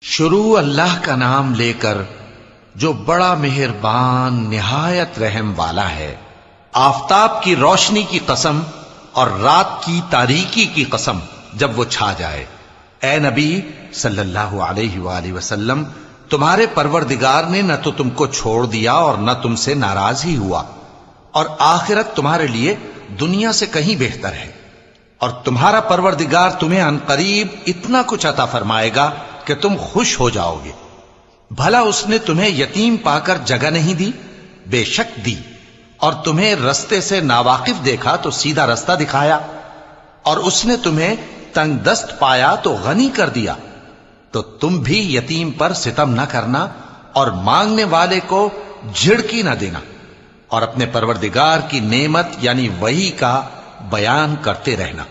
शुरू अल्लाह का नाम लेकर जो बड़ा मेहरबान निहायत रहम वाला है। आफताब की रोशनी की कसम और रात की तारीकी की कसम जब वो छा जाए। ए नबी सल्लल्लाहु अलैहि वसल्लम, तुम्हारे परवरदिगार ने न तो तुमको छोड़ दिया और न तुमसे नाराज ही हुआ, और आखिरत तुम्हारे लिए दुनिया से कहीं बेहतर है। और तुम्हारा परवरदिगार तुम्हें अनकरीब इतना कुछ अता फरमाएगा कि तुम खुश हो जाओगे। भला उसने तुम्हें यतीम पाकर जगह नहीं दी? बेशक दी। और तुम्हें रस्ते से नावाकिफ देखा तो सीधा रास्ता दिखाया, और उसने तुम्हें तंगदस्त पाया तो गनी कर दिया। तो तुम भी यतीम पर सितम न करना और मांगने वाले को झिड़की न देना, और अपने परवरदिगार की नेमत यानी वही का बयान करते रहना।